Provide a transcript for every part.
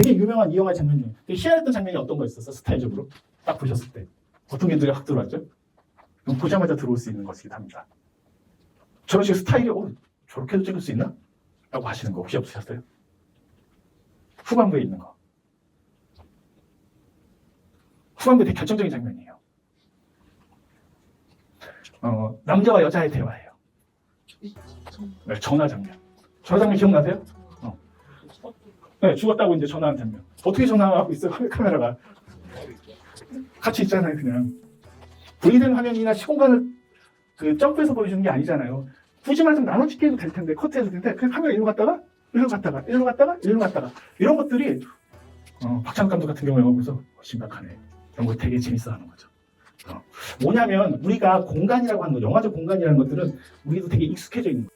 되게 유명한 이 영화의 장면 중에 되게 희한했던 장면이 어떤 거 있었어? 스타일적으로 딱 보셨을 때 어떤 게 눈에 확 들어왔죠? 그럼 보자마자 들어올 수 있는 것이기도 합니다. 저런 식의 스타일이 저렇게도 찍을 수 있나? 라고 하시는 거 혹시 없으셨어요? 후반부에 있는 거. 후반부에 되게 결정적인 장면이에요. 남자와 여자의 대화예요. 네, 전화 장면. 전화 장면 기억나세요? 네, 죽었다고 이제 전화한 장면. 어떻게 전화하고 있어요? 카메라가. 같이 있잖아요, 그냥. 분리된 화면이나 시공간을 점프해서 보여주는 게 아니잖아요. 굳이 말하면 나눠 찍기도 될 텐데, 커트해도 될 텐데, 그냥 카메라 이리로 갔다가, 이리로 갔다가, 이리로 갔다가, 이리로 갔다가. 이런 것들이, 박찬욱 감독 같은 경우에 보면서 심각하네. 이런 거 되게 재밌어 하는 거죠. 뭐냐면, 우리가 공간이라고 하는 거, 영화적 공간이라는 것들은 우리도 되게 익숙해져 있는 거예요.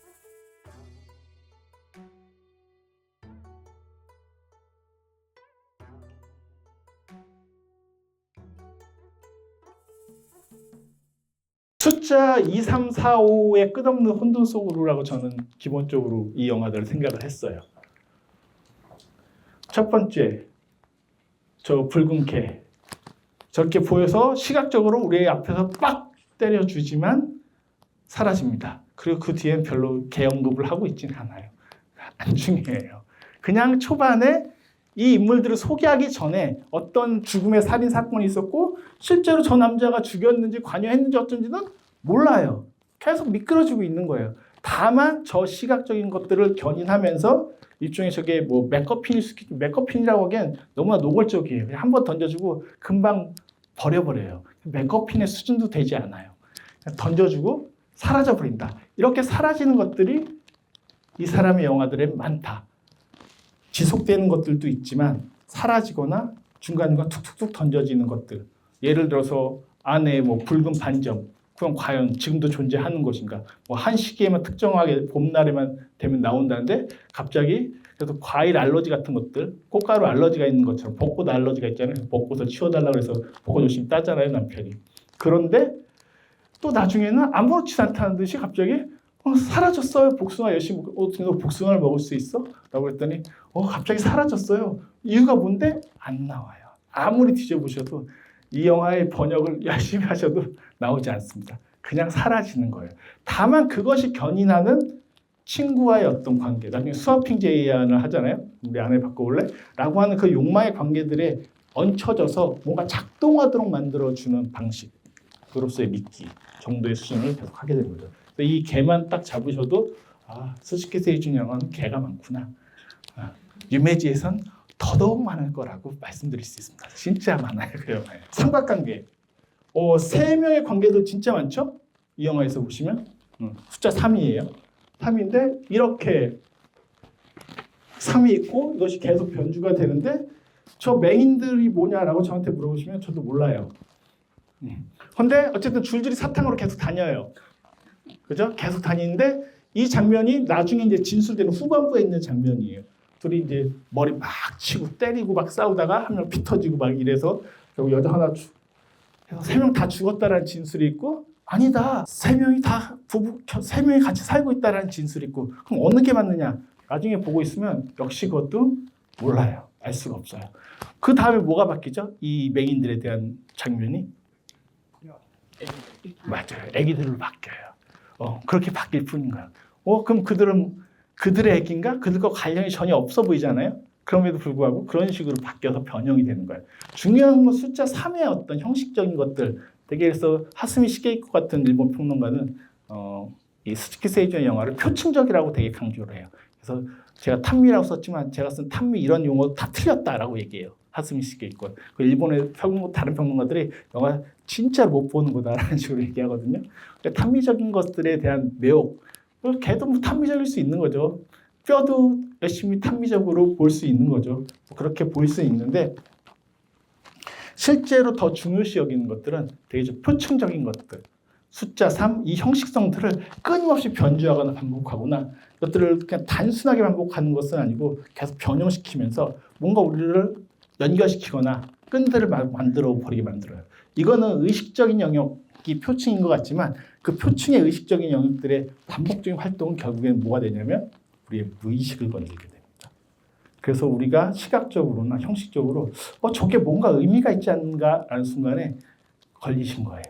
숫자 2, 3, 4, 5의 끝없는 혼돈 속으로라고 저는 기본적으로 이 영화들을 생각을 했어요. 첫 번째, 저 붉은 개. 저렇게 보여서 시각적으로 우리 앞에서 빡 때려주지만 사라집니다. 그리고 그 뒤엔 별로 개 언급을 하고 있진 않아요. 안 중요해요. 그냥 초반에 이 인물들을 소개하기 전에 어떤 죽음의 살인 사건이 있었고 실제로 저 남자가 죽였는지 관여했는지 어쩐지는 몰라요. 계속 미끄러지고 있는 거예요. 다만 저 시각적인 것들을 견인하면서 일종의 저게 뭐 맥거핀이라고 하기엔 너무나 노골적이에요. 그냥 한번 던져주고 금방 버려버려요. 맥거핀의 수준도 되지 않아요. 그냥 던져주고 사라져버린다. 이렇게 사라지는 것들이 이 사람의 영화들에 많다. 지속되는 것들도 있지만 사라지거나 중간중간 툭툭툭 던져지는 것들. 예를 들어서 안에 뭐 붉은 반점. 그럼 과연 지금도 존재하는 것인가? 뭐 한 시기에만 특정하게 봄날에만 되면 나온다는데 갑자기 그래서 과일 알러지 같은 것들, 꽃가루 알러지가 있는 것처럼 벚꽃 알러지가 있잖아요. 벚꽃을 치워달라고 해서 벚꽃 열심히 따잖아요, 남편이. 그런데 또 나중에는 아무렇지 않다는 듯이 갑자기 사라졌어요. 복숭아 열심히 너 복숭아를 먹을 수 있어? 라고 했더니 갑자기 사라졌어요. 이유가 뭔데? 안 나와요. 아무리 뒤져보셔도 이 영화의 번역을 열심히 하셔도 나오지 않습니다. 그냥 사라지는 거예요. 다만 그것이 견인하는 친구와의 어떤 관계, 나중에 스와핑 제의안을 하잖아요. 우리 아내 바꿔볼래? 라고 하는 그 욕망의 관계들에 얹혀져서 뭔가 작동하도록 만들어주는 방식으로서의 미끼 정도의 수준을 계속 하게 되는 거죠. 이 개만 딱 잡으셔도 스즈키 세이준 영화는 개가 많구나. 유메지에선 더더욱 많을 거라고 말씀드릴 수 있습니다. 진짜 많아요, 그 영화에. 삼각관계. 3명의 관계도 진짜 많죠? 이 영화에서 보시면 숫자 3이에요. 3인데 이렇게 3이 있고 이것이 계속 변주가 되는데 저 메인들이 뭐냐라고 저한테 물어보시면 저도 몰라요. 근데 어쨌든 줄줄이 사탕으로 계속 다녀요. 그죠? 계속 다니는데 이 장면이 나중에 이제 진술되는 후반부에 있는 장면이에요. 둘이 이제 머리 막 치고 때리고 막 싸우다가 한 명 피 터지고 막 이래서 결국 여자 하나 해서 3명 다 죽었다라는 진술이 있고 아니다. 3명이 다 부부 3명이 같이 살고 있다라는 진술이 있고 그럼 어느 게 맞느냐? 나중에 보고 있으면 역시 그것도 몰라요. 알 수가 없어요. 그 다음에 뭐가 바뀌죠? 이 맹인들에 대한 장면이 맞아요. 애기들로 바뀌어요. 그렇게 바뀔 뿐인 거야. 그럼 그들은 그들의 애기인가? 그들과 관련이 전혀 없어 보이잖아요. 그럼에도 불구하고 그런 식으로 바뀌어서 변형이 되는 거예요. 중요한 건 숫자 3의 어떤 형식적인 것들. 되게 그래서 하스미 시게이코 같은 일본 평론가는 이 스즈키 세이준의 영화를 표층적이라고 되게 강조를 해요. 그래서 제가 탐미라고 썼지만 제가 쓴 탐미 이런 용어 다 틀렸다라고 얘기해요. 하스미 시게이코. 그 일본의 다른 평론가들이 영화 진짜 못 보는 거다라는 식으로 얘기하거든요. 그러니까 탐미적인 것들에 대한 매혹. 걔도 뭐 탐미적일 수 있는 거죠. 뼈도 열심히 탐미적으로 볼 수 있는 거죠. 그렇게 볼 수 있는데 실제로 더 중요시 여기는 것들은 되게 좀 표층적인 것들. 숫자 3, 이 형식성들을 끊임없이 변주하거나 반복하거나 이것들을 그냥 단순하게 반복하는 것은 아니고 계속 변형시키면서 뭔가 우리를 연결시키거나 끈들을 만들어 버리게 만들어요. 이거는 의식적인 영역이 표층인 것 같지만 그 표층의 의식적인 영역들의 반복적인 활동은 결국에는 뭐가 되냐면 우리의 무의식을 건드리게 됩니다. 그래서 우리가 시각적으로나 형식적으로 저게 뭔가 의미가 있지 않은가 라는 순간에 걸리신 거예요.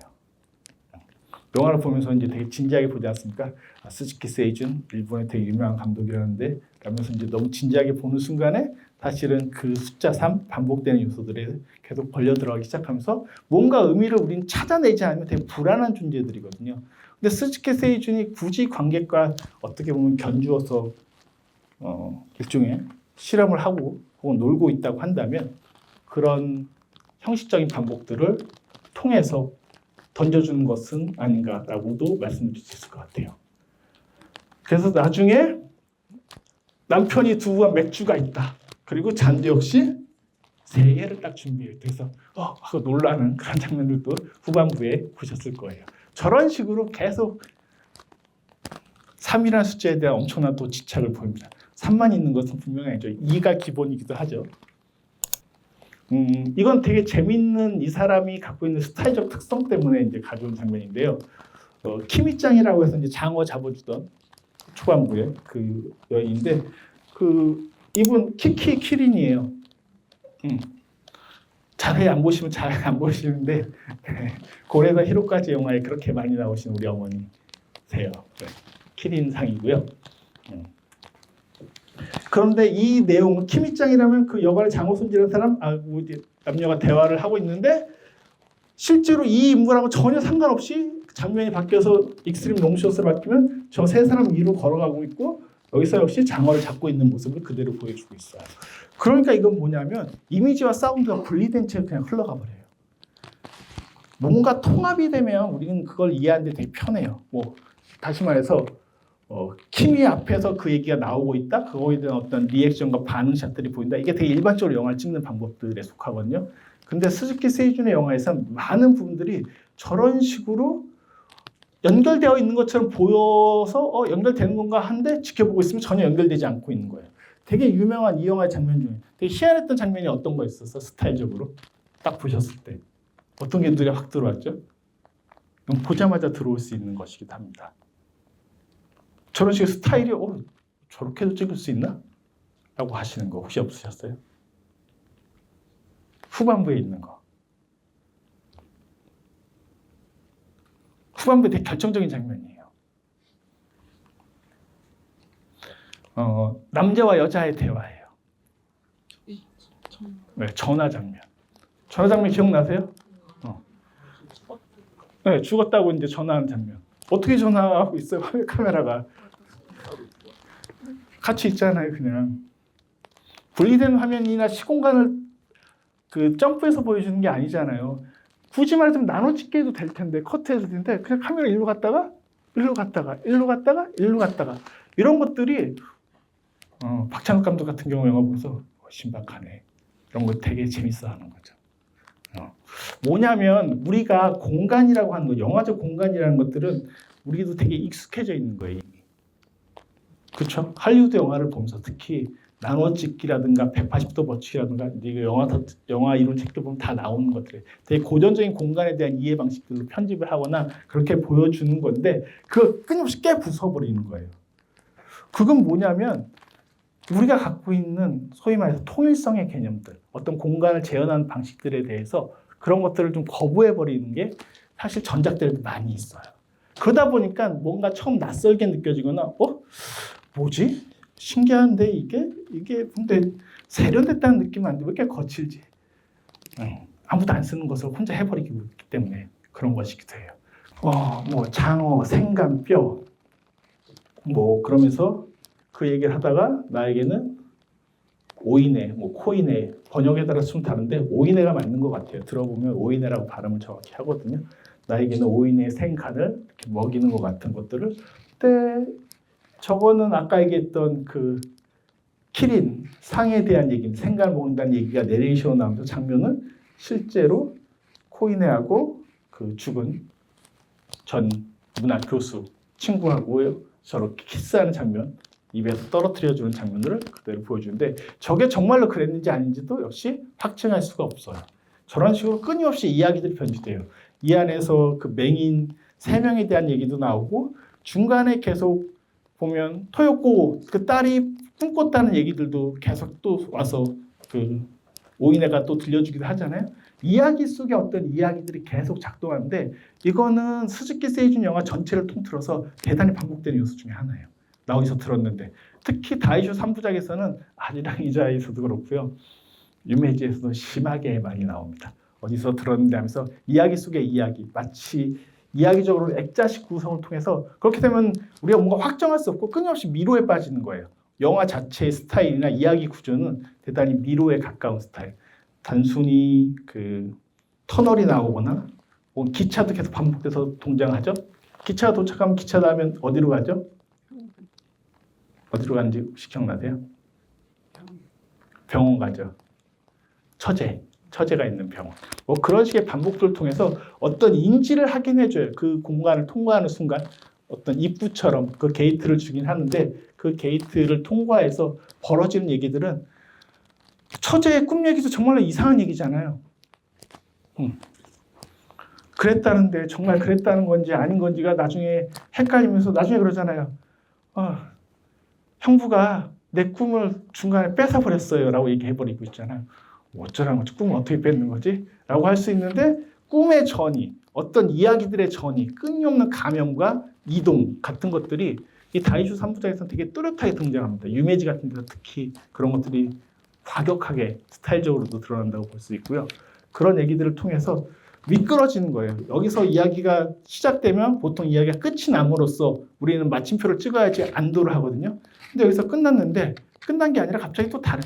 영화를 보면서 이제 되게 진지하게 보지 않습니까? 스즈키 세이준, 일본의 되게 유명한 감독이라는데 라면서 이제 너무 진지하게 보는 순간에 사실은 그 숫자 3 반복되는 요소들에 계속 걸려 들어가기 시작하면서 뭔가 의미를 우리는 찾아내지 않으면 되게 불안한 존재들이거든요. 근데 스즈키 세이준이 굳이 관객과 어떻게 보면 견주어서 일종의 실험을 하고 혹은 놀고 있다고 한다면 그런 형식적인 반복들을 통해서 던져주는 것은 아닌가라고도 말씀드릴 수 있을 것 같아요. 그래서 나중에 남편이 두고 간 맥주가 있다. 그리고 잔디 역시 3개를 딱 준비해요. 그래서 하고 놀라는 그런 장면들도 후반부에 보셨을 거예요. 저런 식으로 계속 3이라는 숫자에 대한 엄청난 또 집착을 보입니다. 3만 있는 것은 분명히 아니죠. 2가 기본이기도 하죠. 이건 되게 재밌는 이 사람이 갖고 있는 스타일적 특성 때문에 이제 가져온 장면인데요. 키미짱이라고 해서 이제 장어 잡아주던 초반부에 그 여인인데 이분 키키 키린이에요. 자세히 안 보시면 잘 안 보시는데 고레다 히로까지 영화에 그렇게 많이 나오신 우리 어머니세요. 네. 키린상이고요. 그런데 이 내용은 키미짱이라면 그 여관의 장어 손질하는 사람 남녀가 대화를 하고 있는데 실제로 이 인물하고 전혀 상관없이 장면이 바뀌어서 익스트림 롱숏으로 바뀌면 저 세 사람 위로 걸어가고 있고 여기서 역시 장어를 잡고 있는 모습을 그대로 보여주고 있어요. 그러니까 이건 뭐냐면 이미지와 사운드가 분리된 채 그냥 흘러가 버려요. 뭔가 통합이 되면 우리는 그걸 이해하는 데 되게 편해요. 다시 말해서 키미 앞에서 그 얘기가 나오고 있다. 그거에 대한 어떤 리액션과 반응샷들이 보인다. 이게 되게 일반적으로 영화를 찍는 방법들에 속하거든요. 근데 스즈키 세이준의 영화에서는 많은 부분들이 저런 식으로 연결되어 있는 것처럼 보여서 연결되는 건가 한데 지켜보고 있으면 전혀 연결되지 않고 있는 거예요. 되게 유명한 이 영화의 장면 중에 되게 희한했던 장면이 어떤 거 있었어? 스타일적으로 딱 보셨을 때 어떤 게 눈에 확 들어왔죠? 보자마자 들어올 수 있는 것이기도 합니다. 저런 식의 스타일이 저렇게도 찍을 수 있나? 라고 하시는 거 혹시 없으셨어요? 후반부에 있는 거. 후반부에 되게 결정적인 장면이에요. 남자와 여자의 대화예요. 네, 전화 장면. 전화 장면 기억나세요? 네, 죽었다고 이제 전화하는 장면. 어떻게 전화하고 있어요? 카메라가. 같이 있잖아요, 그냥. 분리된 화면이나 시공간을 점프해서 보여주는 게 아니잖아요. 굳이 말하자면 나눠 찍게 해도 될 텐데, 커트해도 될 텐데, 그냥 카메라 일로 갔다가, 일로 갔다가, 일로 갔다가, 일로 갔다가. 이런 것들이, 박찬욱 감독 같은 경우 영화 보면서, 신박하네. 이런 거 되게 재밌어 하는 거죠. 뭐냐면, 우리가 공간이라고 하는 거, 영화적 공간이라는 것들은 우리도 되게 익숙해져 있는 거예요. 그렇죠? 할리우드 영화를 보면서 특히 나눠 찍기라든가 180도 버치기라든가 영화 이론 책들 보면 다 나오는 것들 되게 고전적인 공간에 대한 이해 방식들로 편집을 하거나 그렇게 보여주는 건데 그걸 끊임없이 부숴버리는 거예요. 그건 뭐냐면 우리가 갖고 있는 소위 말해서 통일성의 개념들 어떤 공간을 재현하는 방식들에 대해서 그런 것들을 좀 거부해버리는 게 사실 전작들도 많이 있어요. 그러다 보니까 뭔가 처음 낯설게 느껴지거나 뭐지? 신기한데 이게 근데 세련됐다는 느낌은 안 들고 왜 이렇게 거칠지? 아무도 안 쓰는 것을 혼자 해버리기 때문에 그런 것이기도 해요. 장어, 생간, 뼈 그러면서 그 얘기를 하다가 나에게는 오이네, 코이네 번역에 따라서 좀 다른데 오이네가 맞는 것 같아요. 들어보면 오이네라고 발음을 정확히 하거든요. 나에게는 오이네 생간을 이렇게 먹이는 것 같은 것들을 그때 저거는 아까 얘기했던 그 키린 상에 대한 얘기, 생간을 먹는다는 얘기가 내레이션으로 나오면서 장면은 실제로 코이네하고 그 죽은 전 문학 교수 친구하고 저렇게 키스하는 장면, 입에서 떨어뜨려주는 장면을 그대로 보여주는데 저게 정말로 그랬는지 아닌지도 역시 확증할 수가 없어요. 저런 식으로 끊임없이 이야기들이 변주돼요. 이 안에서 그 맹인 3명에 대한 얘기도 나오고 중간에 계속 보면 토요코 그 딸이 꿈꿨다는 얘기들도 계속 또 와서 그 오인회가 또 들려주기도 하잖아요. 이야기 속에 어떤 이야기들이 계속 작동하는데 이거는 스즈키 세이준 영화 전체를 통틀어서 대단히 반복되는 요소 중에 하나예요. 나 어디서 들었는데 특히 다이쇼 3부작에서는 아리랑 이자에서도 그렇고요. 유메이지에서도 심하게 많이 나옵니다. 어디서 들었는데 하면서 이야기 속의 이야기 마치 이야기적으로 액자식 구성을 통해서 그렇게 되면 우리가 뭔가 확정할 수 없고 끊임없이 미로에 빠지는 거예요. 영화 자체의 스타일이나 이야기 구조는 대단히 미로에 가까운 스타일. 단순히 그 터널이 나오거나 혹은 기차도 계속 반복돼서 동장하죠. 기차가 도착하면 기차 나면 어디로 가죠? 어디로 가는지 혹시 기억나세요? 병원 가죠. 처제가 있는 병원. 뭐 그런 식의 반복들을 통해서 어떤 인지를 하긴 해줘요. 그 공간을 통과하는 순간 어떤 입구처럼 그 게이트를 주긴 하는데 그 게이트를 통과해서 벌어지는 얘기들은 처제의 꿈 얘기도 정말로 이상한 얘기잖아요. 그랬다는데 정말 그랬다는 건지 아닌 건지가 나중에 헷갈리면서 나중에 그러잖아요. 형부가 내 꿈을 중간에 뺏어버렸어요 라고 얘기해버리고 있잖아요. 어쩌라는 거지? 꿈을 어떻게 뺏는 거지? 라고 할 수 있는데 꿈의 전이, 어떤 이야기들의 전이, 끊임없는 감염과 이동 같은 것들이 이 다이쇼 3부작에서는 되게 뚜렷하게 등장합니다. 유메지 같은 데서 특히 그런 것들이 과격하게 스타일적으로도 드러난다고 볼 수 있고요. 그런 얘기들을 통해서 미끄러지는 거예요. 여기서 이야기가 시작되면 보통 이야기가 끝이 남으로써 우리는 마침표를 찍어야지 안도를 하거든요. 근데 여기서 끝났는데 끝난 게 아니라 갑자기 또 다른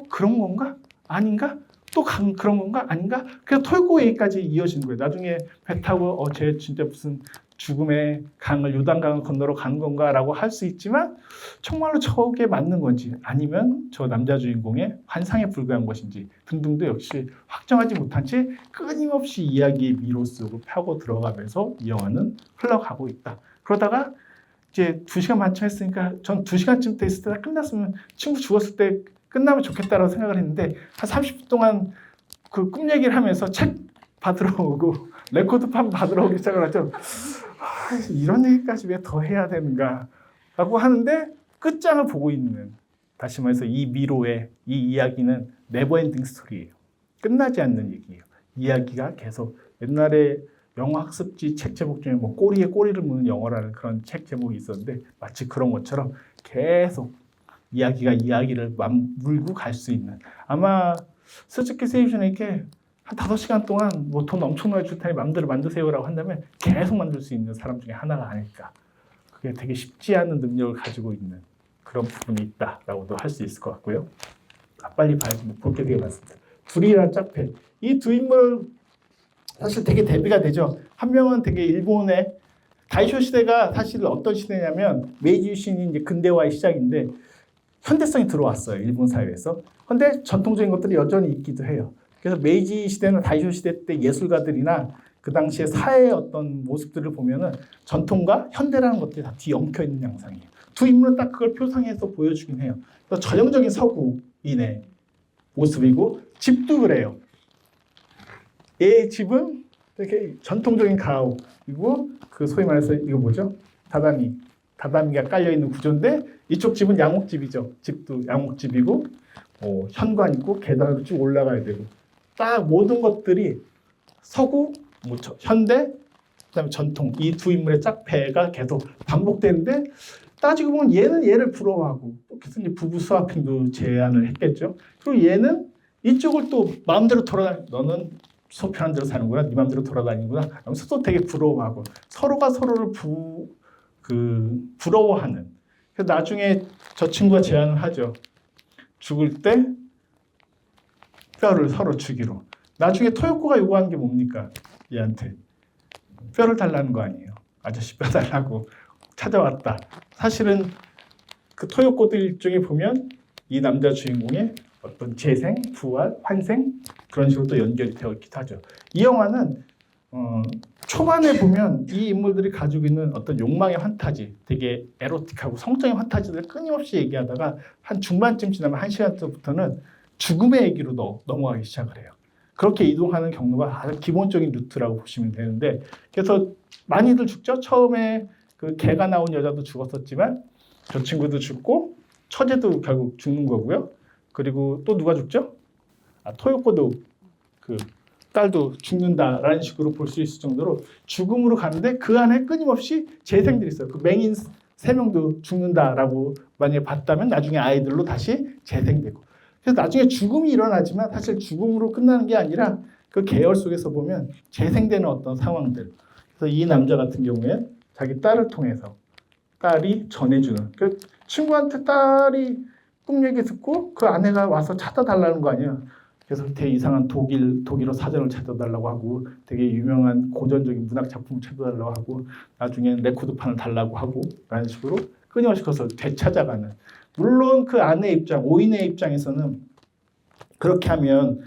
그런 건가? 아닌가? 또 그런 건가? 아닌가? 그래서 톨고웨이까지 이어지는 거예요. 나중에 배 타고 쟤 진짜 무슨 죽음의 강을 요단강을 건너러 가는 건가? 라고 할 수 있지만 정말로 저게 맞는 건지 아니면 저 남자 주인공의 환상에 불과한 것인지 등등도 역시 확정하지 못한 채 끊임없이 이야기의 미로 속으로 파고 들어가면서 이 영화는 흘러가고 있다. 그러다가 이제 2시간 반쯤 했으니까 전 2시간쯤 됐을 때 끝났으면 친구 죽었을 때 끝나면 좋겠다라고 생각을 했는데 한 30분 동안 그 꿈 얘기를 하면서 책 받으러 오고 레코드판 받으러 오기 시작을 하죠. 이런 얘기까지 왜 더 해야 되는가 라고 하는데 끝장을 보고 있는, 다시 말해서 이 미로의 이 이야기는 네버엔딩 스토리예요. 끝나지 않는 얘기예요. 이야기가 계속 옛날에 영어 학습지 책 제목 중에 뭐 꼬리에 꼬리를 무는 영어라는 그런 책 제목이 있었는데 마치 그런 것처럼 계속 이야기가 이야기를 물고 갈 수 있는, 아마 스즈키 세이준에게 한 5시간 동안 뭐 돈 엄청나게 줄 테니 마음대로 만드세요라고 한다면 계속 만들 수 있는 사람 중에 하나가 아닐까. 그게 되게 쉽지 않은 능력을 가지고 있는 그런 부분이 있다라고도 할 수 있을 것 같고요. 빨리 봐야지 볼 게 되게 많습니다. 둘이랑 짝패. 이 두 인물 사실 되게 대비가 되죠. 한 명은 되게 일본의 다이쇼 시대가 사실 어떤 시대냐면 메이지 유신이 이제 근대화의 시작인데 현대성이 들어왔어요. 일본 사회에서. 그런데 전통적인 것들이 여전히 있기도 해요. 그래서 메이지 시대나 다이쇼 시대 때 예술가들이나 그 당시에 사회의 어떤 모습들을 보면은 전통과 현대라는 것들이 다 뒤엉켜 있는 양상이에요. 두 인물은 딱 그걸 표상해서 보여주긴 해요. 그래서 전형적인 서구인의 모습이고 집도 그래요. 얘의 집은 되게 전통적인 가옥이고 그 소위 말해서 이거 뭐죠? 다다미가 깔려 있는 구조인데 이쪽 집은 양옥집이죠. 집도 양옥집이고 현관 있고 계단으로 쭉 올라가야 되고 딱 모든 것들이 서구, 현대, 그다음에 전통 이 두 인물의 짝패가 계속 반복되는데 따지고 보면 얘는 얘를 부러워하고 그래서 이제 부부 스와핑도 제안을 했겠죠. 그리고 얘는 이쪽을 또 마음대로 너는 속 편한 대로 사는구나, 네 마음대로 돌아다니는구나 하면서 또 되게 부러워하고 서로가 서로를 부러워하는. 그래서 나중에 저 친구가 제안을 하죠. 죽을 때 뼈를 서로 주기로. 나중에 토요코가 요구하는 게 뭡니까? 얘한테 뼈를 달라는 거 아니에요. 아저씨 뼈 달라고 찾아왔다. 사실은 그 토요코들 일종에 보면 이 남자 주인공의 어떤 재생, 부활, 환생 그런 식으로 또 연결이 되어 있기도 하죠. 이 영화는 초반에 보면 이 인물들이 가지고 있는 어떤 욕망의 환타지, 되게 에로틱하고 성적인 환타지들을 끊임없이 얘기하다가 한 중반쯤 지나면 1시간부터는 죽음의 얘기로 넘어가기 시작을 해요. 그렇게 이동하는 경로가 아주 기본적인 루트라고 보시면 되는데, 그래서 많이들 죽죠. 처음에 그 개가 나온 여자도 죽었었지만 저 친구도 죽고 처제도 결국 죽는 거고요. 그리고 또 누가 죽죠? 토요코도 그 딸도 죽는다라는 식으로 볼 수 있을 정도로 죽음으로 가는데 그 안에 끊임없이 재생들이 있어요. 그 맹인 3명도 죽는다라고 만약에 봤다면 나중에 아이들로 다시 재생되고. 그래서 나중에 죽음이 일어나지만 사실 죽음으로 끝나는 게 아니라 그 계열 속에서 보면 재생되는 어떤 상황들. 그래서 이 남자 같은 경우에 자기 딸을 통해서 딸이 전해주는 그 친구한테 딸이 꿈 얘기 듣고 그 아내가 와서 찾아달라는 거 아니야. 그래서 되게 이상한 독일어 사전을 찾아달라고 하고 되게 유명한 고전적인 문학 작품을 찾아달라고 하고 나중에 레코드판을 달라고 하고 라는 식으로 끊임없이 그것을 되찾아가는. 물론 그 아내 입장, 오인의 입장에서는 그렇게 하면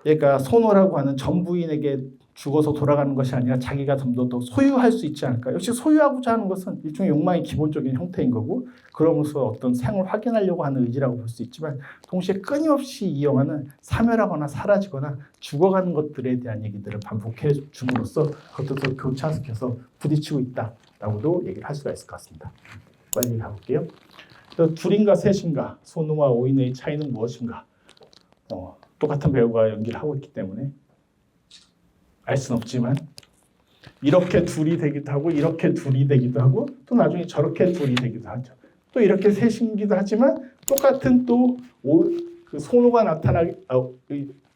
얘가 소노라고 하는 전 부인에게 죽어서 돌아가는 것이 아니라 자기가 좀 더 소유할 수 있지 않을까. 역시 소유하고자 하는 것은 일종의 욕망의 기본적인 형태인 거고 그러면서 어떤 생을 확인하려고 하는 의지라고 볼 수 있지만 동시에 끊임없이 이 영화는 사멸하거나 사라지거나 죽어가는 것들에 대한 얘기들을 반복해 줌으로써 그것도 교차시켜서 부딪히고 있다라고도 얘기를 할 수가 있을 것 같습니다. 빨리 가볼게요. 둘인가 셋인가 소노와 오인의 차이는 무엇인가. 똑같은 배우가 연기를 하고 있기 때문에 알 수는 없지만 이렇게 둘이 되기도 하고 이렇게 둘이 되기도 하고 또 나중에 저렇게 둘이 되기도 하죠. 또 이렇게 셋이기도 하지만 똑같은 그 소노가 나타나게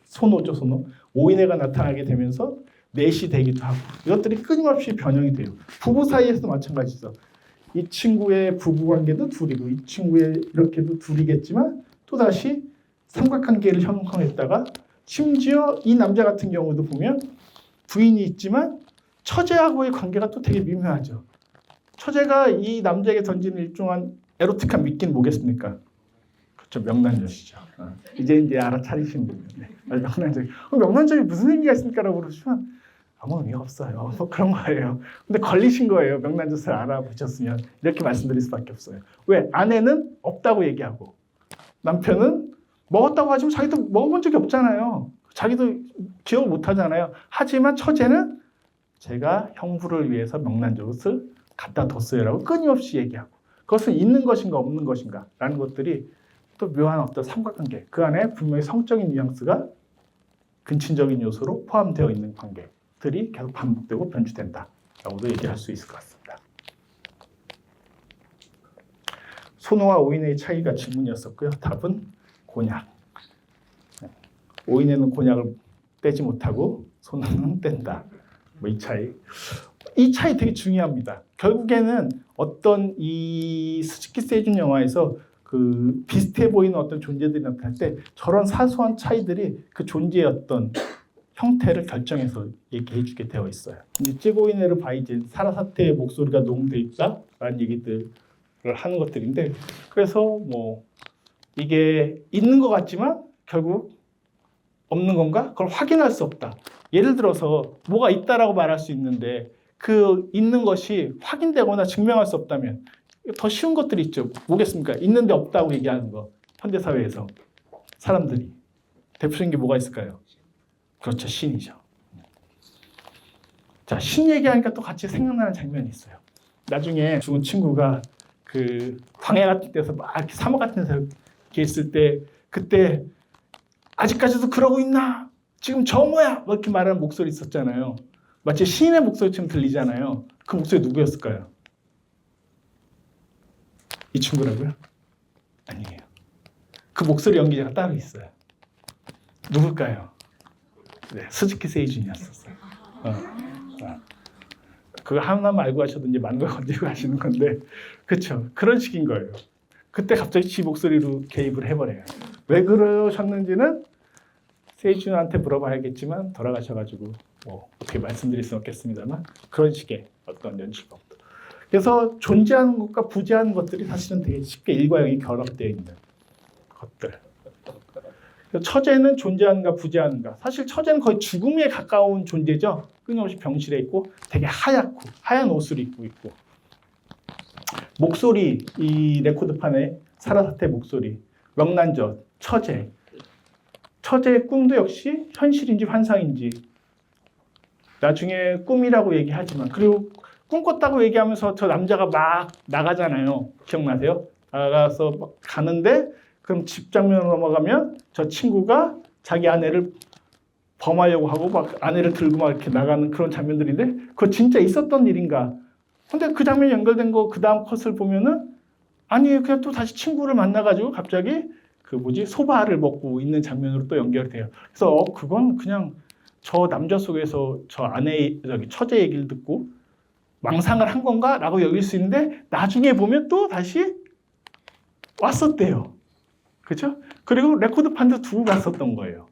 소노죠 소노 오인애가 나타나게 되면서 넷이 되기도 하고 이것들이 끊임없이 변형이 돼요. 부부 사이에서도 마찬가지죠. 이 친구의 부부 관계도 둘이고 이 친구의 이렇게도 둘이겠지만 또 다시 삼각관계를 형성했다가 심지어 이 남자 같은 경우도 보면 부인이 있지만 처제하고의 관계가 또 되게 미묘하죠. 처제가 이 남자에게 던지는 일종한 에로틱한 미끼는 뭐겠습니까? 그렇죠. 명란젓이죠. 이제 알아차리시는 분이요. 명란젓. 명란젓이 무슨 의미가 있습니까라고 그러시면 아무 의미가 없어요. 뭐 그런 거예요. 근데 걸리신 거예요. 명란젓을 알아보셨으면 이렇게 말씀드릴 수밖에 없어요. 왜? 아내는 없다고 얘기하고 남편은 먹었다고 하지만 자기도 먹어본 적이 없잖아요. 자기도 기억 못 하잖아요. 하지만 처제는 제가 형부를 위해서 명란젓을 갖다 뒀어요라고 끊임없이 얘기하고 그것은 있는 것인가 없는 것인가 라는 것들이 또 묘한 어떤 삼각관계 그 안에 분명히 성적인 뉘앙스가 근친적인 요소로 포함되어 있는 관계들이 계속 반복되고 변주된다라고도 얘기할 수 있을 것 같습니다. 소노와 오인의 차이가 질문이었었고요. 답은 곤약. 오인에는 곤약을 떼지 못하고 소노는 뗀다. 뭐 이 차이 되게 중요합니다. 결국에는 어떤 이 스즈키 세이준 영화에서 그 비슷해 보이는 어떤 존재들이 나타날 때 저런 사소한 차이들이 그 존재의 어떤 형태를 결정해서 얘기해 주게 되어 있어요. 이제 찌고이네르 바이진 사라사테의 목소리가 녹음되어 있다라는 얘기들을 하는 것들인데 그래서 뭐 이게 있는 것 같지만 결국 없는 건가? 그걸 확인할 수 없다. 예를 들어서 뭐가 있다라고 말할 수 있는데 그 있는 것이 확인되거나 증명할 수 없다면 더 쉬운 것들이 있죠. 뭐겠습니까? 있는데 없다고 얘기하는 거. 현대사회에서 사람들이. 대표적인 게 뭐가 있을까요? 그렇죠. 신이죠. 자, 신 얘기하니까 또 같이 생각나는 장면이 있어요. 나중에 죽은 친구가 그 광야 같은 데서 막 이렇게 사막 같은 데서 이렇게 있을 때 그때 아직까지도 그러고 있나? 지금 정오야! 뭐 이렇게 말하는 목소리 있었잖아요. 마치 시인의 목소리처럼 들리잖아요. 그 목소리 누구였을까요? 이 친구라고요? 아니에요. 그 목소리 연기자가 따로 있어요. 누굴까요? 네, 스즈키 세이준이었었어요. 그거 하나만 알고 하셔도 이제 많은 걸 건지고 하시는 건데 그렇죠. 그런 식인 거예요. 그때 갑자기 지 목소리로 개입을 해버려요. 왜 그러셨는지는 세이준한테 물어봐야겠지만 돌아가셔가지고 뭐 어떻게 말씀드릴 수는 없겠습니다만 그런 식의 어떤 연출법도. 그래서 존재하는 것과 부재하는 것들이 사실은 되게 쉽게 일과 영이 결합되어 있는 것들. 처제는 존재하는가 부재하는가. 사실 처제는 거의 죽음에 가까운 존재죠. 끊임없이 병실에 있고 되게 하얗고 하얀 옷을 입고 있고 목소리 이 레코드판에 사라사테 목소리 명란젓 처제의 꿈도 역시 현실인지 환상인지 나중에 꿈이라고 얘기하지만 그리고 꿈꿨다고 얘기하면서 저 남자가 막 나가잖아요. 기억나세요? 나가서 막 가는데 그럼 집 장면으로 넘어가면 저 친구가 자기 아내를 범하려고 하고 막 아내를 들고 막 이렇게 나가는 그런 장면들인데 그거 진짜 있었던 일인가? 근데 그 장면이 연결된 거 그 다음 컷을 보면은 아니 그냥 또 다시 친구를 만나가지고 갑자기 그 뭐지 소바를 먹고 있는 장면으로 또 연결돼요. 그래서 그건 그냥 저 남자 속에서 저 아내 저기 처제 얘기를 듣고 망상을 한 건가라고 여길 수 있는데 나중에 보면 또 다시 왔었대요. 그렇죠? 그리고 레코드판도 두고 갔었던 거예요.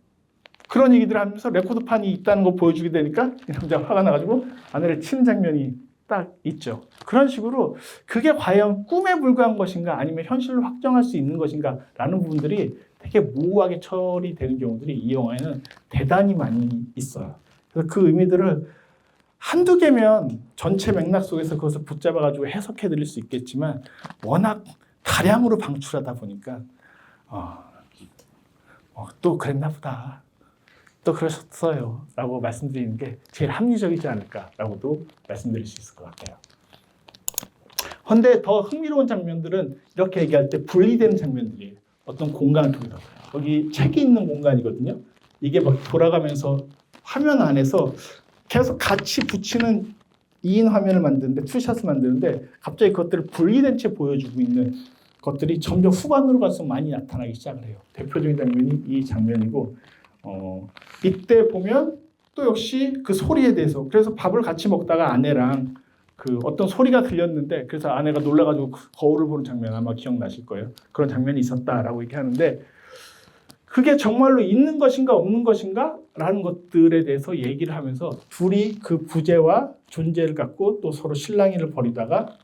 그런 얘기들을 하면서 레코드판이 있다는 거 보여주게 되니까 이 남자가 화가 나가지고 아내를 치는 장면이 딱 있죠. 그런 식으로 그게 과연 꿈에 불과한 것인가 아니면 현실로 확정할 수 있는 것인가 라는 부분들이 되게 모호하게 처리되는 경우들이 이 영화에는 대단히 많이 있어요. 그래서 그 의미들을 한두 개면 전체 맥락 속에서 그것을 붙잡아가지고 해석해 드릴 수 있겠지만 워낙 다량으로 방출하다 보니까 또 그랬나 보다. 또 그러셨어요. 라고 말씀드리는 게 제일 합리적이지 않을까라고도 말씀드릴 수 있을 것 같아요. 그런데 더 흥미로운 장면들은 이렇게 얘기할 때 분리되는 장면들이에요. 어떤 공간을 통해서. 여기 책이 있는 공간이거든요. 이게 막 돌아가면서 화면 안에서 계속 같이 붙이는 2인 화면을 만드는데 투샷을 만드는데 갑자기 그것들을 분리된 채 보여주고 있는 것들이 점점 후반으로 갈수록 많이 나타나기 시작을 해요. 대표적인 장면이 이 장면이고 이때 보면 또 역시 그 소리에 대해서 그래서 밥을 같이 먹다가 아내랑 그 어떤 소리가 들렸는데 그래서 아내가 놀라가지고 거울을 보는 장면 아마 기억나실 거예요. 그런 장면이 있었다라고 얘기하는데 그게 정말로 있는 것인가 없는 것인가 라는 것들에 대해서 얘기를 하면서 둘이 그 부재와 존재를 갖고 또 서로 실랑이를 벌이다가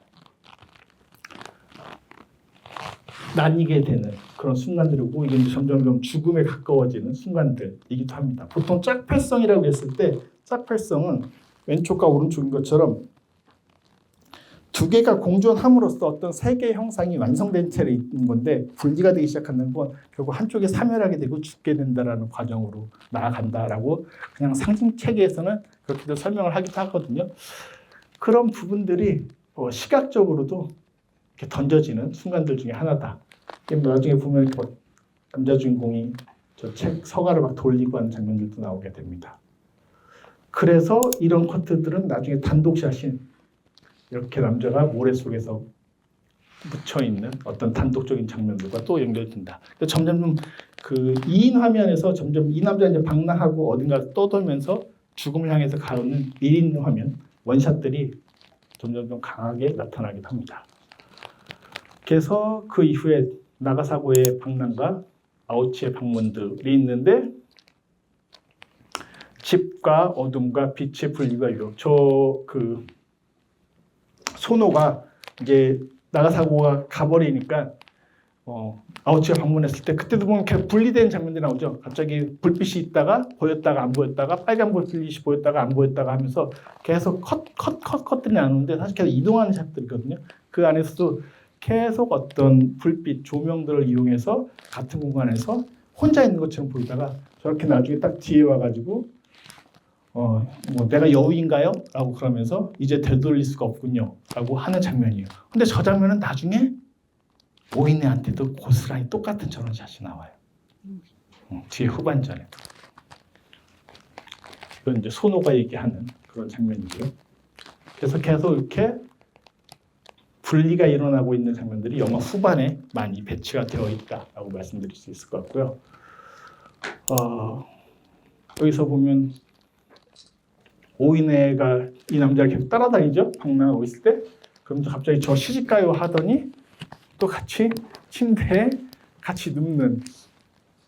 나뉘게 되는 그런 순간들이고 이게 점점 죽음에 가까워지는 순간들이기도 합니다. 보통 짝팔성이라고 했을 때 짝팔성은 왼쪽과 오른쪽인 것처럼 두 개가 공존함으로써 어떤 세계의 형상이 완성된 채로 있는 건데 분리가 되기 시작하는 건 결국 한쪽에 사멸하게 되고 죽게 된다라는 과정으로 나아간다라고 그냥 상징 체계에서는 그렇게도 설명을 하기도 하거든요. 그런 부분들이 시각적으로도 이렇게 던져지는 순간들 중에 하나다. 나중에 보면 남자 주인공이 저 책 서가를 막 돌리고 하는 장면들도 나오게 됩니다. 그래서 이런 커트들은 나중에 단독샷인 이렇게 남자가 모래 속에서 묻혀 있는 어떤 단독적인 장면들과 또 연결된다. 점점 그 2인 화면에서 점점 이 남자 이제 방랑하고 어딘가 떠돌면서 죽음을 향해서 가는 1인 화면 원샷들이 점점 좀 강하게 나타나기도 합니다. 그래서 그 이후에 나가사고의 방랑과 아우치의 방문들이 있는데 집과 어둠과 빛의 분리가 이루. 그 소노가 이제 나가사고가 가버리니까 아우치가 방문했을 때 그때도 보면 계속 분리된 장면들이 나오죠. 갑자기 불빛이 있다가 보였다가 안 보였다가 빨간 불빛이 보였다가 안 보였다가 하면서 계속 컷들이 나오는데 사실 계속 이동하는 샷들이거든요. 그 안에서도 계속 어떤 불빛 조명들을 이용해서 같은 공간에서 혼자 있는 것처럼 보이다가 저렇게 나중에 딱 뒤에 와가지고 뭐 내가 여우인가요? 라고 그러면서 이제 되돌릴 수가 없군요 라고 하는 장면이에요. 근데 저 장면은 나중에 오이네한테도 고스란히 똑같은 저런 샷이 나와요. 뒤에 후반전에. 이건 이제 소노가 얘기하는 그런 장면이고요. 그래서 계속 이렇게 분리가 일어나고 있는 장면들이 영화 후반에 많이 배치가 되어 있다라고 말씀드릴 수 있을 것 같고요. 여기서 보면 오이네가 이 남자를 계속 따라다니죠. 방랑하고 있을 때. 그러면서 갑자기 저 시집가요 하더니 또 같이 침대에 같이 눕는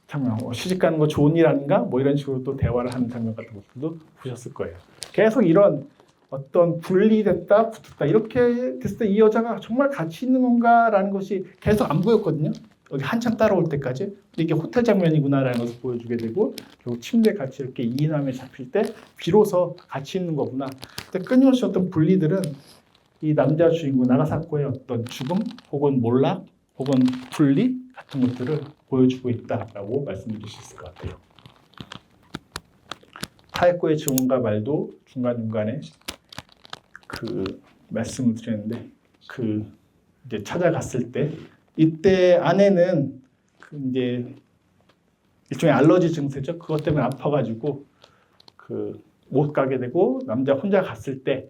장면. 시집가는 거 좋은 일 아닌가? 뭐 이런 식으로 또 대화를 하는 장면 같은 것들도 보셨을 거예요. 계속 이런 어떤 분리됐다 붙었다 이렇게 됐을 때 이 여자가 정말 가치 있는 건가라는 것이 계속 안 보였거든요. 여기 한참 따라올 때까지 이게 호텔 장면이구나라는 것을 보여주게 되고 결국 침대에 같이 이렇게 2인 화면에 잡힐 때 비로소 가치 있는 거구나. 근데 끊임없이 어떤 분리들은 이 남자 주인공 나가사코의 어떤 죽음 혹은 몰락 혹은 분리 같은 것들을 보여주고 있다라고 말씀드릴 수 있을 것 같아요. 타에코의 증언과 말도 중간중간에 그 말씀을 드렸는데 그 이제 찾아갔을 때 이때 아내는 그 이제 일종의 알러지 증세죠. 그것 때문에 아파가지고 못 가게 되고 남자 혼자 갔을 때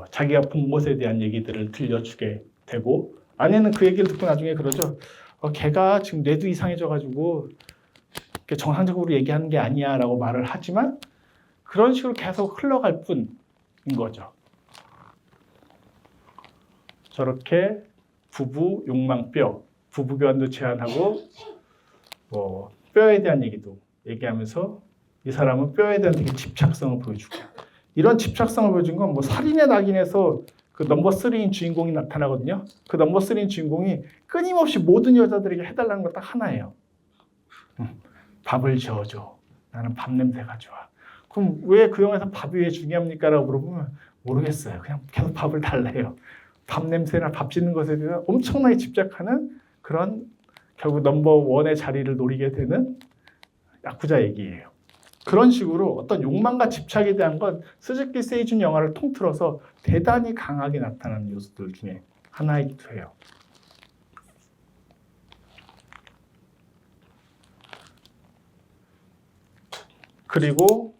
자기가 본 것에 대한 얘기들을 들려주게 되고 아내는 그 얘기를 듣고 나중에 그러죠. 걔가 지금 뇌도 이상해져가지고 정상적으로 얘기하는 게 아니야 라고 말을 하지만 그런 식으로 계속 흘러갈 뿐인 거죠. 저렇게 부부 욕망뼈, 부부교환도 제한하고 뼈에 대한 얘기도 얘기하면서 이 사람은 뼈에 대한 되게 집착성을 보여주고 이런 집착성을 보여준 건 뭐 살인의 낙인에서 그 넘버 3인 주인공이 나타나거든요. 그 넘버 3인 주인공이 끊임없이 모든 여자들에게 해달라는 거 딱 하나예요. 밥을 지어줘. 나는 밥 냄새가 좋아. 그럼 왜 그 영화에서 밥이 왜 중요합니까? 라고 물어보면 모르겠어요. 그냥 계속 밥을 달래요. 밥 냄새나 밥 짓는 것에 대해서 엄청나게 집착하는 그런 결국 넘버 원의 자리를 노리게 되는 야쿠자 얘기예요. 그런 식으로 어떤 욕망과 집착에 대한 건 스즈키 세이준 영화를 통틀어서 대단히 강하게 나타나는 요소들 중에 하나이기도 해요. 그리고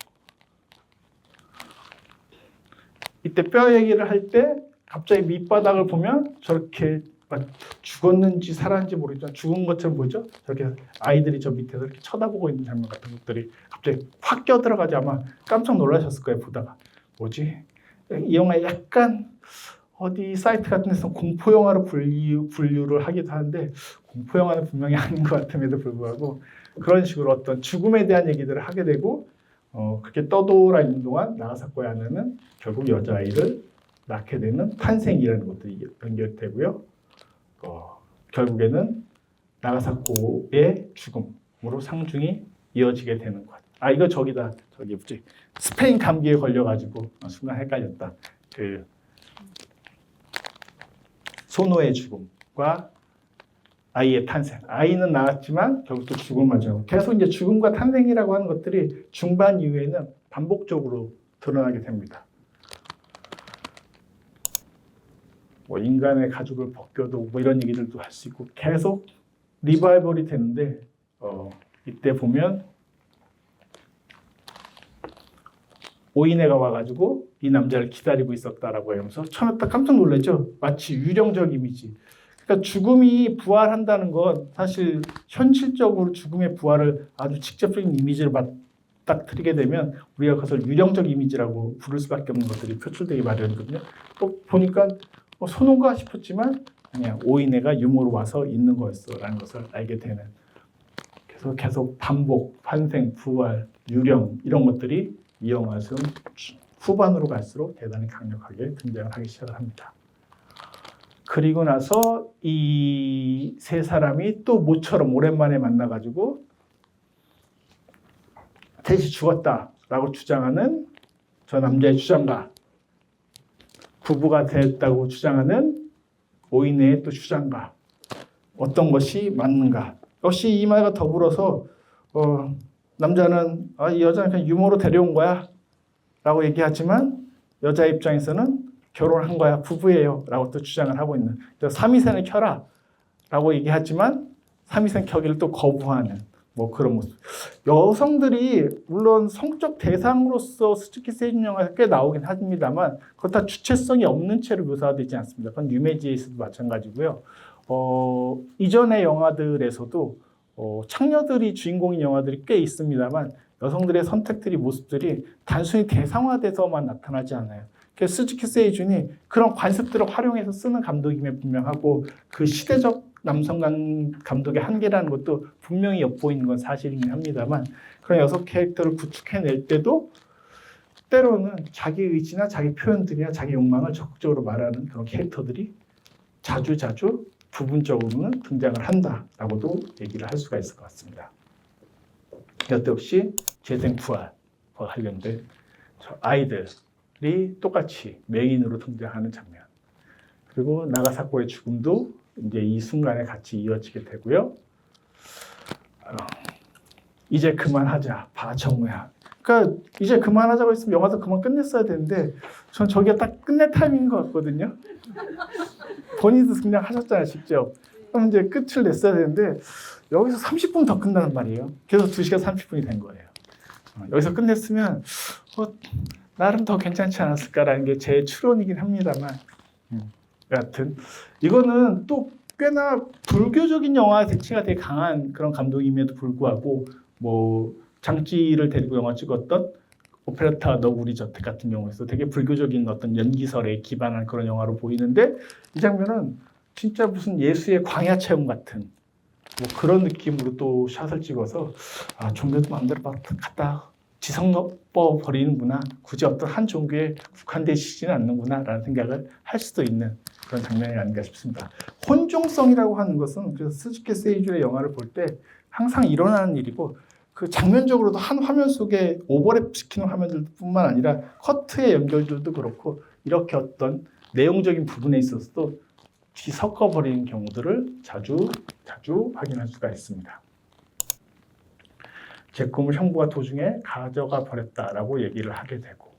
이때 뼈 얘기를 할 때 갑자기 밑바닥을 보면 저렇게 죽었는지 살았는지 모르겠지만 죽은 것처럼 보이죠? 저렇게 아이들이 저 밑에서 이렇게 쳐다보고 있는 장면 같은 것들이 갑자기 확 껴들어가지 아마 깜짝 놀라셨을 거예요. 보다가 뭐지? 이 영화 약간 어디 사이트 같은 데서 공포영화로 분류를 하기도 하는데 공포영화는 분명히 아닌 것 같음에도 불구하고 그런 식으로 어떤 죽음에 대한 얘기들을 하게 되고 그렇게 떠돌아 있는 동안 나가사코의 아내는 결국 여자아이를 낳게 되는 탄생이라는 것들이 연결되고요. 결국에는 나가사코의 죽음으로 상중이 이어지게 되는 것. 이거 저기 뭐지? 스페인 감기에 걸려가지고 순간 헷갈렸다. 그 소노의 죽음과 아이의 탄생. 아이는 낳았지만 결국 또 죽음을 맞이하고 계속 이제 죽음과 탄생이라고 하는 것들이 중반 이후에는 반복적으로 드러나게 됩니다. 뭐 인간의 가죽을 벗겨도 뭐 이런 얘기들도 할 수 있고 계속 리바이벌이 되는데 이때 보면 오이네가 와가지고 이 남자를 기다리고 있었다라고 하면서 처음에 딱 깜짝 놀랐죠. 마치 유령적 이미지. 그러니까 죽음이 부활한다는 건 사실 현실적으로 죽음의 부활을 아주 직접적인 이미지를 맞닥뜨리게 되면 우리가 그것을 유령적 이미지라고 부를 수밖에 없는 것들이 표출되기 마련이거든요. 또 보니까 손혼가 싶었지만 아니야, 오이네가 유모로 와서 있는 거였어라는 것을 알게 되는. 그래서 계속 반복, 환생, 부활, 유령 이런 것들이 이 영화에서 후반으로 갈수록 대단히 강력하게 등장을 하기 시작을 합니다. 그리고 나서 이 세 사람이 또 모처럼 오랜만에 만나가지고 셋이 죽었다라고 주장하는 저 남자의 주장과 부부가 됐다고 주장하는 오이네의 또 주장과 어떤 것이 맞는가. 역시 이 말과 더불어서 남자는 이 여자는 그냥 유머로 데려온 거야 라고 얘기하지만 여자 입장에서는 결혼한 거야, 부부예요 라고 또 주장을 하고 있는, 삼위생을 켜라 라고 얘기하지만 삼위생 켜기를 또 거부하는 뭐 그런 모습. 여성들이 물론 성적 대상으로서 스즈키 세이준 영화에서 꽤 나오긴 합니다만 그것 다 주체성이 없는 채로 묘사되지 않습니다. 그건 유메지에서도 마찬가지고요. 이전의 영화들에서도 창녀들이 주인공인 영화들이 꽤 있습니다만 여성들의 선택들이, 모습들이 단순히 대상화돼서만 나타나지 않아요. 그래서 스즈키 세이준이 그런 관습들을 활용해서 쓰는 감독임에 분명하고 그 시대적 남성 감독의 한계라는 것도 분명히 엿보이는 건 사실이긴 합니다만 그런 여성 캐릭터를 구축해낼 때도 때로는 자기 의지나 자기 표현들이나 자기 욕망을 적극적으로 말하는 그런 캐릭터들이 자주 부분적으로는 등장을 한다라고도 얘기를 할 수가 있을 것 같습니다. 이것 역시 재생 부활과 관련된 아이들이 똑같이 메인으로 등장하는 장면. 그리고 나가사코의 죽음도 이제 이 순간에 같이 이어지게 되고요. 이제 그만하자, 정우야. 그러니까 이제 그만하자고 했으면 영화도 그만 끝냈어야 되는데 전 저게 딱 끝낼 타이밍인 것 같거든요. 본인도 그냥 하셨잖아요, 직접. 그럼 이제 끝을 냈어야 되는데 여기서 30분 더 끝나는 말이에요. 그래서 2시간 30분이 된 거예요. 여기서 끝냈으면 나름 더 괜찮지 않았을까라는 게 제 추론이긴 합니다만 여하튼 이거는 또 꽤나 불교적인 영화 대치가 되게 강한 그런 감독임에도 불구하고 뭐 장찌를 데리고 영화 찍었던 오페라타 너구리 저택 같은 경우에서 되게 불교적인 어떤 연기설에 기반한 그런 영화로 보이는데 이 장면은 진짜 무슨 예수의 광야 체험 같은 뭐 그런 느낌으로 또 샷을 찍어서 종교도 마음대로 막 갖다 지성넣어 버리는구나. 굳이 어떤 한 종교에 국한되시지는 않는구나 라는 생각을 할 수도 있는 그런 장면이 아닌가 싶습니다. 혼종성이라고 하는 것은 그래서 스즈키 세이주의 영화를 볼 때 항상 일어나는 일이고 그 장면적으로도 한 화면 속에 오버랩 시키는 화면들뿐만 아니라 커트의 연결들도 그렇고 이렇게 어떤 내용적인 부분에 있어서도 뒤섞어버리는 경우들을 자주 확인할 수가 있습니다. 제 꿈을 형부가 도중에 가져가 버렸다라고 얘기를 하게 되고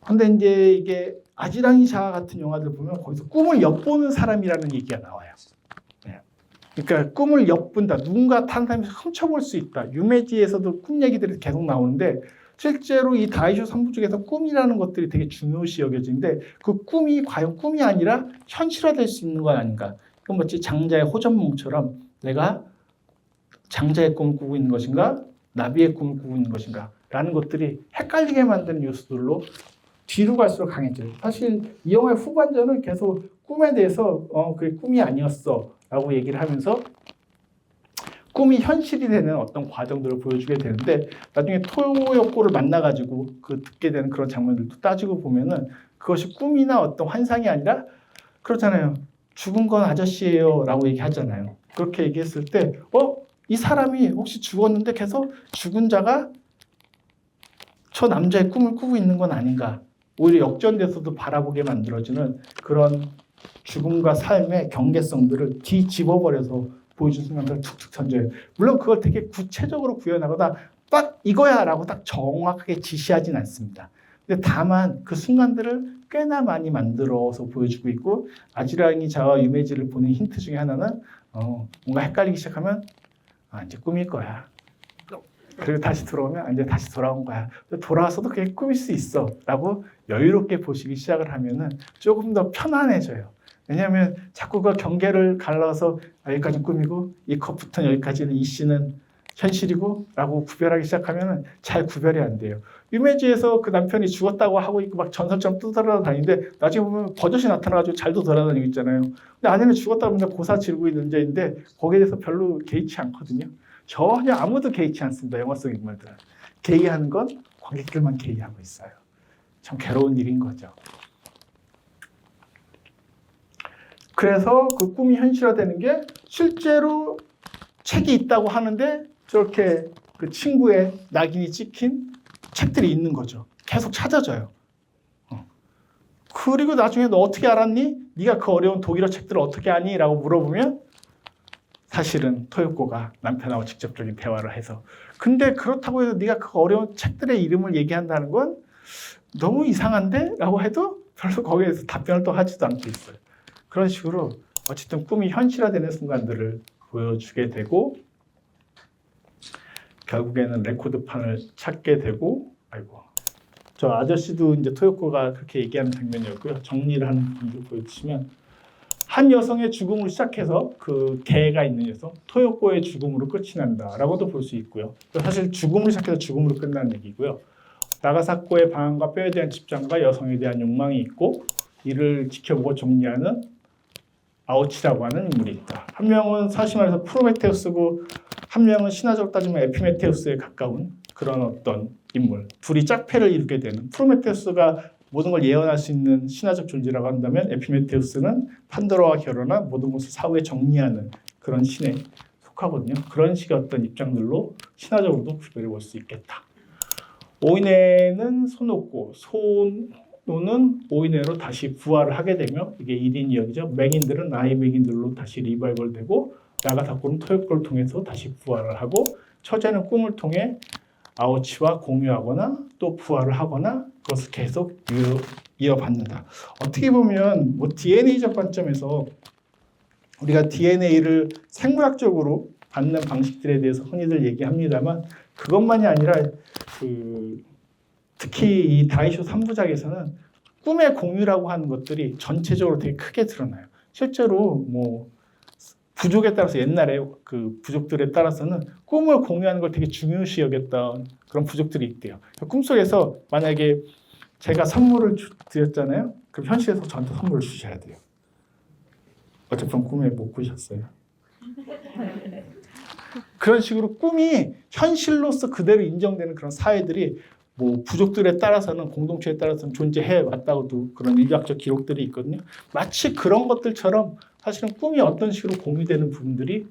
근데 이제 이게 아지랑이 샤 같은 영화들 보면 거기서 꿈을 엿보는 사람이라는 얘기가 나와요. 그러니까 꿈을 엿본다. 누군가 다른 사람이 훔쳐볼 수 있다. 유메지에서도 꿈 얘기들이 계속 나오는데 실제로 이 다이쇼 3부 중에서 꿈이라는 것들이 되게 중요시 여겨지는데 그 꿈이 과연 꿈이 아니라 현실화될 수 있는 건 아닌가. 그럼 마치 장자의 호전몽처럼 내가 장자의 꿈을 꾸고 있는 것인가 나비의 꿈을 꾸고 있는 것인가 라는 것들이 헷갈리게 만드는 요소들로 뒤로 갈수록 강해져요. 사실 이 영화의 후반전은 계속 꿈에 대해서 그게 꿈이 아니었어 라고 얘기를 하면서 꿈이 현실이 되는 어떤 과정들을 보여주게 되는데 나중에 토요코를 만나가지고 그 듣게 되는 그런 장면들도 따지고 보면은 그것이 꿈이나 어떤 환상이 아니라 그렇잖아요. 죽은 건 아저씨예요 라고 얘기하잖아요. 그렇게 얘기했을 때 이 사람이 혹시 죽었는데 계속 죽은 자가 저 남자의 꿈을 꾸고 있는 건 아닌가. 오히려 역전돼서도 바라보게 만들어지는 그런 죽음과 삶의 경계성들을 뒤집어버려서 보여준 순간들 툭툭 던져요. 물론 그걸 되게 구체적으로 구현하거나 딱 이거야 라고 딱 정확하게 지시하진 않습니다. 근데 다만 그 순간들을 꽤나 많이 만들어서 보여주고 있고 아지랑이 자와 유메지를 보는 힌트 중에 하나는 뭔가 헷갈리기 시작하면 이제 꿈일 거야. 그리고 다시 들어오면 이제 다시 돌아온 거야. 돌아와서도 그게 꿈일 수 있어 라고 여유롭게 보시기 시작을 하면은 조금 더 편안해져요. 왜냐하면 자꾸 그 경계를 갈라서 여기까지는 꿈이고 이 컵부터는 여기까지는 이 씬은 현실이고 라고 구별하기 시작하면 잘 구별이 안 돼요. 유메지에서 그 남편이 죽었다고 하고 있고 막 전설처럼 떠돌아다니는데 나중에 보면 버젓이 나타나가지고 잘도 돌아다니고 있잖아요. 근데 아내는 죽었다고 맨날 고사 지르고 있는 자인데 거기에 대해서 별로 개의치 않거든요. 전혀 아무도 개의치 않습니다. 영화 속 인물들은. 개의하는 건 관객들만 개의하고 있어요. 참 괴로운 일인 거죠. 그래서 그 꿈이 현실화되는 게 실제로 책이 있다고 하는데 저렇게 그 친구의 낙인이 찍힌 책들이 있는 거죠. 계속 찾아져요. 그리고 나중에 너 어떻게 알았니? 네가 그 어려운 독일어 책들을 어떻게 아니? 라고 물어보면 사실은 토요코가 남편하고 직접적인 대화를 해서 근데 그렇다고 해서 네가 그 어려운 책들의 이름을 얘기한다는 건 너무 이상한데? 라고 해도 별로 거기에서 답변을 또 하지도 않고 있어요. 그런 식으로 어쨌든 꿈이 현실화되는 순간들을 보여주게 되고 결국에는 레코드판을 찾게 되고 저 아저씨도 이제 토요코가 그렇게 얘기하는 장면이었고요. 정리를 하는 부분을 보여주시면 한 여성의 죽음으로 시작해서 그 개가 있는 여성 토요코의 죽음으로 끝이 난다라고도 볼 수 있고요. 사실 죽음으로 시작해서 죽음으로 끝나는 얘기고요. 나가사코의 방황과 뼈에 대한 집착과 여성에 대한 욕망이 있고 이를 지켜보고 정리하는 아오치라고 하는 인물이 있다. 한 명은 사실 말해서 프로메테우스고 한 명은 신화적으로 따지면 에피메테우스에 가까운 그런 어떤 인물. 둘이 짝패를 이루게 되는 프로메테우스가 모든 걸 예언할 수 있는 신화적 존재라고 한다면 에피메테우스는 판도라와 결혼한 모든 것을 사후에 정리하는 그런 신에 속하거든요. 그런 식의 어떤 입장들로 신화적으로도 구별해 볼 수 있겠다. 오이네는 손없고 손노는 오이네로 다시 부활을 하게 되며 이게 1인 이야기죠. 맹인들은 나이 맹인들로 다시 리바이벌되고 나가사코는 토요코를 통해서 다시 부활을 하고 처제는 꿈을 통해 아오치와 공유하거나 또 부활을 하거나 그것을 계속 이어받는다. 어떻게 보면 뭐 DNA적 관점에서 우리가 DNA를 생물학적으로 받는 방식들에 대해서 흔히들 얘기합니다만 그것만이 아니라 특히 이 다이쇼 3부작에서는 꿈의 공유라고 하는 것들이 전체적으로 되게 크게 드러나요. 실제로 뭐 부족에 따라서 옛날에 그 부족들에 따라서는 꿈을 공유하는 걸 되게 중요시 여겼던 그런 부족들이 있대요. 꿈속에서 만약에 제가 선물을 드렸잖아요. 그럼 현실에서 저한테 선물을 주셔야 돼요. 어쨌든 꿈에 못 꾸셨어요. 그런 식으로 꿈이 현실로서 그대로 인정되는 그런 사회들이 뭐 부족들에 따라서는 공동체에 따라서는 존재해 왔다고도 그런 인류학적 기록들이 있거든요. 마치 그런 것들처럼 사실은 꿈이 어떤 식으로 공유되는 부분들이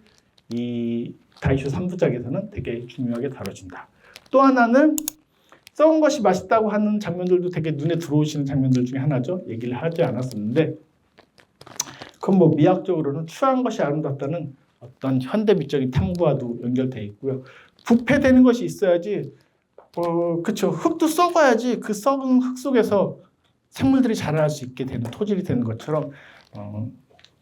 이 다이쇼 3부작에서는 되게 중요하게 다뤄진다. 또 하나는 썩은 것이 맛있다고 하는 장면들도 되게 눈에 들어오시는 장면들 중에 하나죠. 얘기를 하지 않았었는데 그건 뭐 미학적으로는 추한 것이 아름답다는 어떤 현대미적인 탐구와도 연결되어 있고요. 부패되는 것이 있어야지 그렇죠. 흙도 썩어야지 그 썩은 흙 속에서 생물들이 자랄 수 있게 되는 토질이 되는 것처럼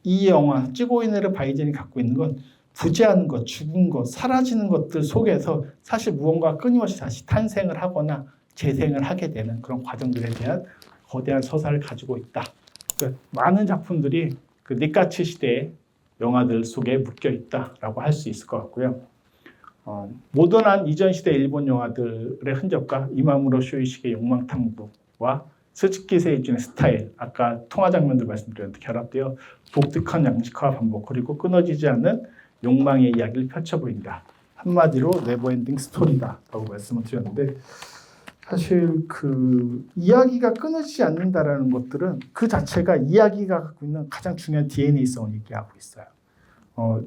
이 영화 찌고이네르 바이젠이 갖고 있는 건 부재하는 것, 죽은 것, 사라지는 것들 속에서 사실 무언가 끊임없이 다시 탄생을 하거나 재생을 하게 되는 그런 과정들에 대한 거대한 서사를 가지고 있다. 그러니까 많은 작품들이 그 니카츠 시대의 영화들 속에 묶여 있다라고 할 수 있을 것 같고요. 모던한 이전 시대 일본 영화들의 흔적과 이마무로 쇼이식의 욕망탐구와 스즈키 세이준의 스타일, 아까 통화 장면들 말씀드렸는데 결합되어 독특한 양식화와 반복 그리고 끊어지지 않는 욕망의 이야기를 펼쳐 보인다. 한마디로 네버엔딩 스토리다라고 말씀을 드렸는데 사실 그 이야기가 끊어지지 않는다라는 것들은 그 자체가 이야기가 갖고 있는 가장 중요한 DNA성을 얘기하고 있어요.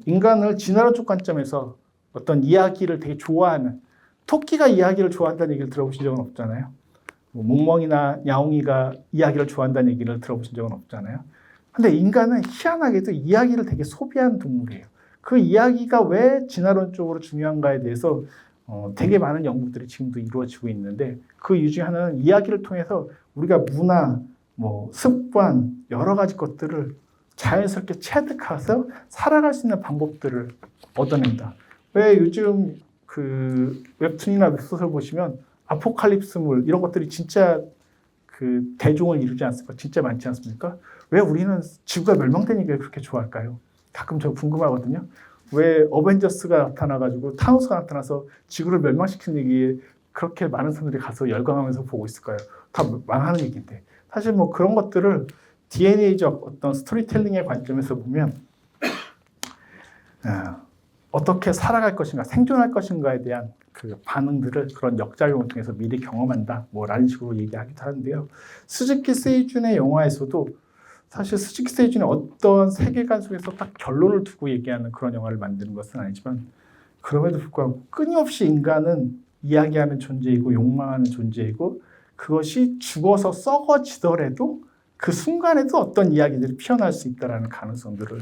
인간을 진화론적 관점에서 어떤 이야기를 되게 좋아하는 토끼가 이야기를 좋아한다는 얘기를 들어보신 적은 없잖아요. 뭐 멍멍이나 야옹이가 이야기를 좋아한다는 얘기를 들어보신 적은 없잖아요. 근데 인간은 희한하게도 이야기를 되게 소비하는 동물이에요. 그 이야기가 왜 진화론적으로 중요한가에 대해서 되게 많은 연구들이 지금도 이루어지고 있는데 그 이유 중에 하나는 이야기를 통해서 우리가 문화, 뭐 습관, 여러 가지 것들을 자연스럽게 체득해서 살아갈 수 있는 방법들을 얻어낸다. 왜 요즘 그 웹툰이나 웹소설 보시면 아포칼립스물 이런 것들이 진짜 그 대중을 이루지 않습니까? 진짜 많지 않습니까? 왜 우리는 지구가 멸망된 얘기를 그렇게 좋아할까요? 가끔 저 궁금하거든요. 왜 어벤져스가 나타나가지고 타노스가 나타나서 지구를 멸망시키는 얘기에 그렇게 많은 사람들이 가서 열광하면서 보고 있을까요? 다 망하는 얘기인데. 사실 뭐 그런 것들을 DNA적 어떤 스토리텔링의 관점에서 보면 어떻게 살아갈 것인가, 생존할 것인가에 대한 그 반응들을 그런 역작용을 통해서 미리 경험한다, 뭐라는 식으로 얘기하기도 하는데요. 스즈키 세이준의 영화에서도 사실 스즈키 세이준의 어떤 세계관 속에서 딱 결론을 두고 얘기하는 그런 영화를 만드는 것은 아니지만 그럼에도 불구하고 끊임없이 인간은 이야기하는 존재이고 욕망하는 존재이고 그것이 죽어서 썩어지더라도 그 순간에도 어떤 이야기들이 피어날 수 있다는 가능성들을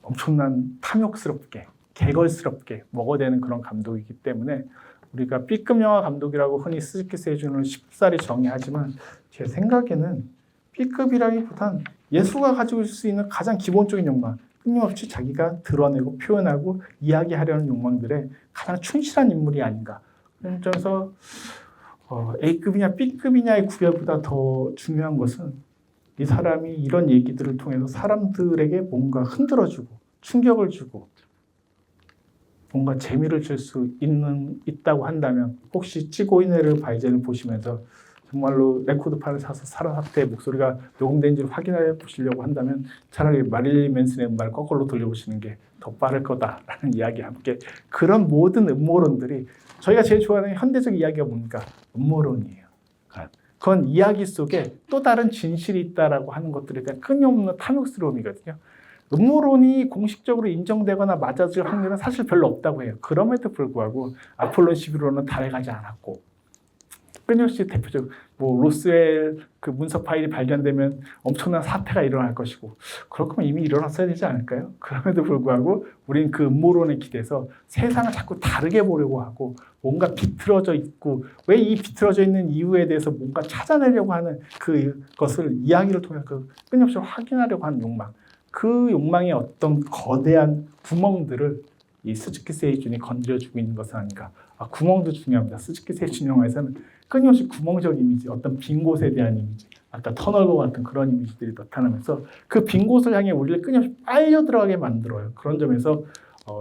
엄청난 탐욕스럽게 개걸스럽게 먹어대는 그런 감독이기 때문에 우리가 B급 영화 감독이라고 흔히 스즈키 세이준을 쉽사리 정의하지만 제 생각에는 B급이라기보단 예술가 가지고 있을 수 있는 가장 기본적인 욕망, 끊임없이 자기가 드러내고 표현하고 이야기하려는 욕망들에 가장 충실한 인물이 아닌가. 그래서 A급이냐 B급이냐의 구별보다 더 중요한 것은 이 사람이 이런 얘기들을 통해서 사람들에게 뭔가 흔들어주고 충격을 주고 뭔가 재미를 줄 수 있다고 한다면 혹시 찌고이네르 바이젠을 보시면서 정말로 레코드판을 사서 사라삭제의 목소리가 녹음된지를 확인해 보시려고 한다면 차라리 마릴린 맨슨의 음반을 거꾸로 돌려보시는 게 더 빠를 거다라는 이야기와 함께 그런 모든 음모론들이 저희가 제일 좋아하는 현대적 이야기가 뭡니까? 음모론이에요. 그건 이야기 속에 또 다른 진실이 있다라고 하는 것들에 대한 끊임없는 탐욕스러움이거든요. 음모론이 공식적으로 인정되거나 맞아질 확률은 사실 별로 없다고 해요. 그럼에도 불구하고 아폴로 11호는 달에 가지 않았고 끊임없이 대표적 뭐 로스웰 그 문서 파일이 발견되면 엄청난 사태가 일어날 것이고 그럴 거면 이미 일어났어야 되지 않을까요? 그럼에도 불구하고 우리는 그 음모론에 기대서 세상을 자꾸 다르게 보려고 하고 뭔가 비틀어져 있고 왜 이 비틀어져 있는 이유에 대해서 뭔가 찾아내려고 하는 그것을 이야기를 통해서 끊임없이 확인하려고 하는 욕망 그 욕망의 어떤 거대한 구멍들을 이 스즈키 세이준이 건드려주고 있는 것은 아닌가. 구멍도 중요합니다. 스즈키 세이준 영화에서는 끊임없이 구멍적 이미지, 어떤 빈 곳에 대한 이미지, 아까 터널과 같은 그런 이미지들이 나타나면서 그 빈 곳을 향해 우리를 끊임없이 빨려 들어가게 만들어요. 그런 점에서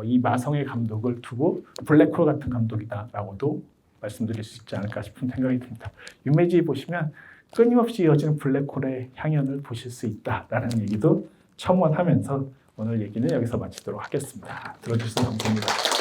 이 마성의 감독을 두고 블랙홀 같은 감독이다라고도 말씀드릴 수 있지 않을까 싶은 생각이 듭니다. 유메지 보시면 끊임없이 이어지는 블랙홀의 향연을 보실 수 있다라는 얘기도 첨언하면서 오늘 얘기는 여기서 마치도록 하겠습니다. 들어주셔서 감사합니다.